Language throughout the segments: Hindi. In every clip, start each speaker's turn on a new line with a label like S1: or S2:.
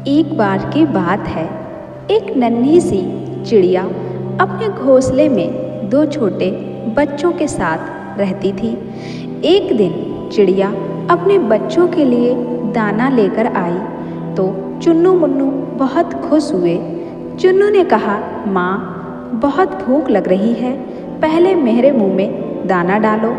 S1: एक बार की बात है। एक नन्ही सी चिड़िया अपने घोंसले में दो छोटे बच्चों के साथ रहती थी। एक दिन चिड़िया अपने बच्चों के लिए दाना लेकर आई तो चुन्नू मुन्नू बहुत खुश हुए। चुन्नू ने कहा, माँ, बहुत भूख लग रही है, पहले मेरे मुंह में दाना डालो।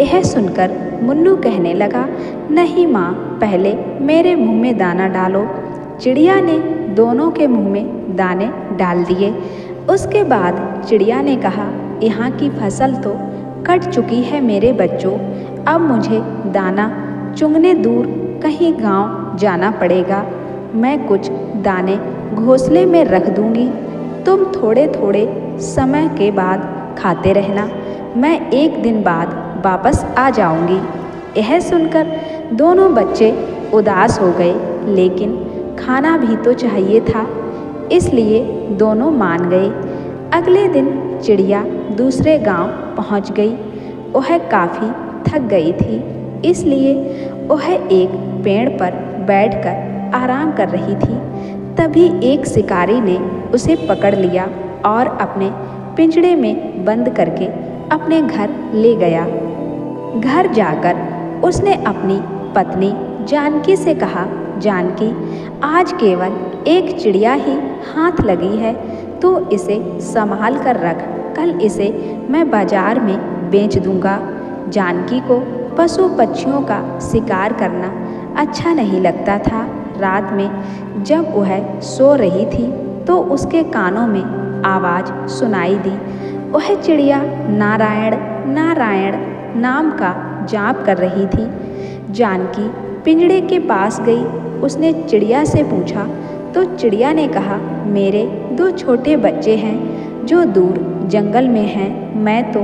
S1: यह सुनकर मुन्नू कहने लगा, नहीं माँ, पहले मेरे मुंह में दाना डालो। चिड़िया ने दोनों के मुंह में दाने डाल दिए। उसके बाद चिड़िया ने कहा, यहाँ की फसल तो कट चुकी है मेरे बच्चों, अब मुझे दाना चुगने दूर कहीं गांव जाना पड़ेगा। मैं कुछ दाने घोंसले में रख दूंगी, तुम थोड़े थोड़े समय के बाद खाते रहना, मैं एक दिन बाद वापस आ जाऊंगी। यह सुनकर दोनों बच्चे उदास हो गए, लेकिन खाना भी तो चाहिए था, इसलिए दोनों मान गए। अगले दिन चिड़िया दूसरे गांव पहुंच गई। वह काफ़ी थक गई थी, इसलिए वह एक पेड़ पर बैठकर आराम कर रही थी। तभी एक शिकारी ने उसे पकड़ लिया और अपने पिंजड़े में बंद करके अपने घर ले गया। घर जाकर उसने अपनी पत्नी जानकी से कहा, जानकी, आज केवल एक चिड़िया ही हाथ लगी है, तो इसे संभाल कर रख, कल इसे मैं बाजार में बेच दूंगा। जानकी को पशु पक्षियों का शिकार करना अच्छा नहीं लगता था। रात में जब वह सो रही थी तो उसके कानों में आवाज़ सुनाई दी। वह चिड़िया नारायण नारायण नाम का जाप कर रही थी। जानकी पिंजड़े के पास गई। उसने चिड़िया से पूछा तो चिड़िया ने कहा, मेरे दो छोटे बच्चे हैं जो दूर जंगल में हैं, मैं तो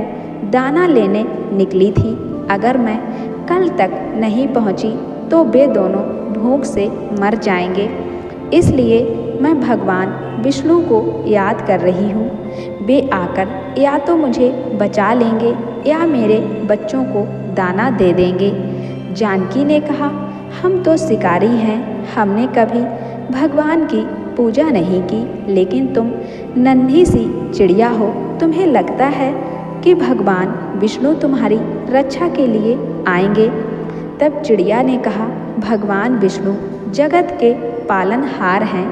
S1: दाना लेने निकली थी, अगर मैं कल तक नहीं पहुंची तो वे दोनों भूख से मर जाएंगे, इसलिए मैं भगवान विष्णु को याद कर रही हूँ। वे आकर या तो मुझे बचा लेंगे या मेरे बच्चों को दाना दे देंगे। जानकी ने कहा, हम तो शिकारी हैं, हमने कभी भगवान की पूजा नहीं की, लेकिन तुम नन्ही सी चिड़िया हो, तुम्हें लगता है कि भगवान विष्णु तुम्हारी रक्षा के लिए आएंगे। तब चिड़िया ने कहा, भगवान विष्णु जगत के पालनहार हैं,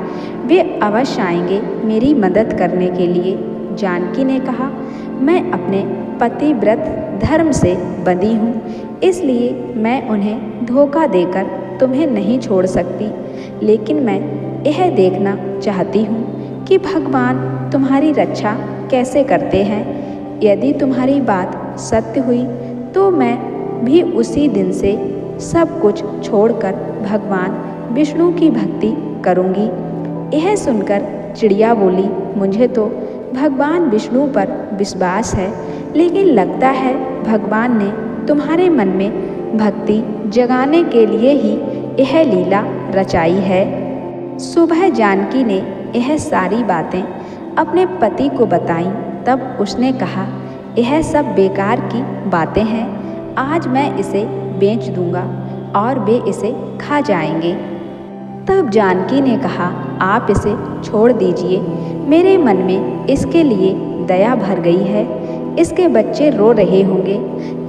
S1: वे अवश्य आएंगे मेरी मदद करने के लिए। जानकी ने कहा, मैं अपने पतिव्रत धर्म से बंधी हूँ, इसलिए मैं उन्हें धोखा देकर तुम्हें नहीं छोड़ सकती, लेकिन मैं यह देखना चाहती हूँ कि भगवान तुम्हारी रक्षा कैसे करते हैं। यदि तुम्हारी बात सत्य हुई तो मैं भी उसी दिन से सब कुछ छोड़कर भगवान विष्णु की भक्ति करूँगी। यह सुनकर चिड़िया बोली, मुझे तो भगवान विष्णु पर विश्वास है, लेकिन लगता है भगवान ने तुम्हारे मन में भक्ति जगाने के लिए ही यह लीला रचाई है। सुबह जानकी ने यह सारी बातें अपने पति को बताईं। तब उसने कहा, यह सब बेकार की बातें हैं, आज मैं इसे बेच दूंगा और वे इसे खा जाएंगे। तब जानकी ने कहा, आप इसे छोड़ दीजिए, मेरे मन में इसके लिए दया भर गई है, इसके बच्चे रो रहे होंगे।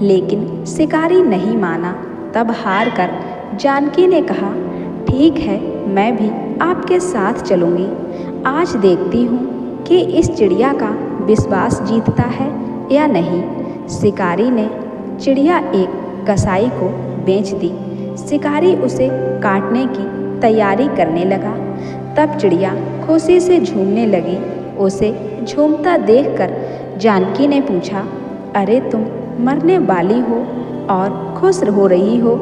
S1: लेकिन शिकारी नहीं माना। तब हार कर जानकी ने कहा, ठीक है, मैं भी आपके साथ चलूँगी, आज देखती हूँ कि इस चिड़िया का विश्वास जीतता है या नहीं। शिकारी ने चिड़िया एक कसाई को बेच दी। शिकारी उसे काटने की तैयारी करने लगा। तब चिड़िया खुशी से झूमने लगी। उसे झूमता देखकर जानकी ने पूछा, अरे तुम मरने वाली हो और खुश हो रही हो।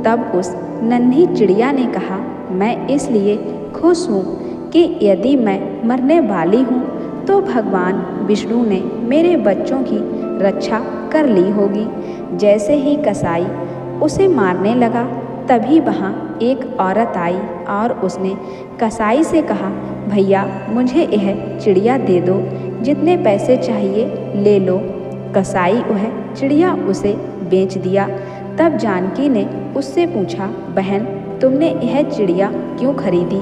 S1: तब उस नन्ही चिड़िया ने कहा, मैं इसलिए खुश हूँ कि यदि मैं मरने वाली हूँ तो भगवान विष्णु ने मेरे बच्चों की रक्षा कर ली होगी। जैसे ही कसाई उसे मारने लगा, तभी वहाँ एक औरत आई और उसने कसाई से कहा, भैया मुझे यह चिड़िया दे दो, जितने पैसे चाहिए ले लो। कसाई वह चिड़िया उसे बेच दिया। तब जानकी ने उससे पूछा, बहन तुमने यह चिड़िया क्यों खरीदी?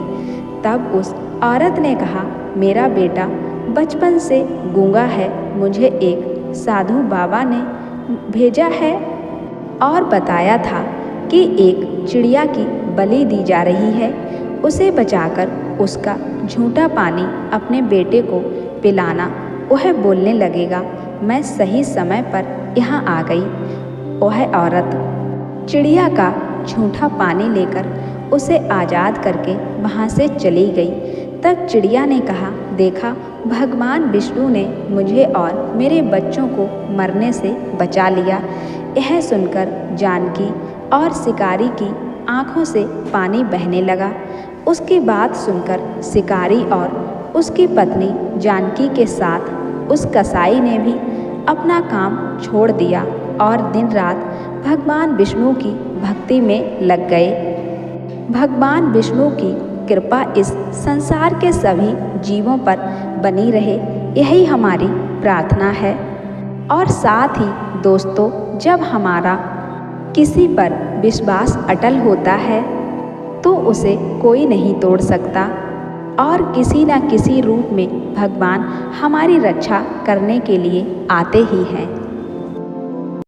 S1: तब उस औरत ने कहा, मेरा बेटा बचपन से गूंगा है, मुझे एक साधु बाबा ने भेजा है और बताया था कि एक चिड़िया की बलि दी जा रही है, उसे बचाकर उसका झूठा पानी अपने बेटे को पिलाना, वह बोलने लगेगा। मैं सही समय पर यहाँ आ गई। वह औरत चिड़िया का झूठा पानी लेकर उसे आज़ाद करके वहाँ से चली गई। तब चिड़िया ने कहा, देखा, भगवान विष्णु ने मुझे और मेरे बच्चों को मरने से बचा लिया। यह सुनकर जानकी और शिकारी की आंखों से पानी बहने लगा। उसकी बात सुनकर शिकारी और उसकी पत्नी जानकी के साथ उस कसाई ने भी अपना काम छोड़ दिया और दिन रात भगवान विष्णु की भक्ति में लग गए। भगवान विष्णु की कृपा इस संसार के सभी जीवों पर बनी रहे, यही हमारी प्रार्थना है। और साथ ही दोस्तों, जब हमारा किसी पर विश्वास अटल होता है तो उसे कोई नहीं तोड़ सकता और किसी न किसी रूप में भगवान हमारी रक्षा करने के लिए आते ही हैं।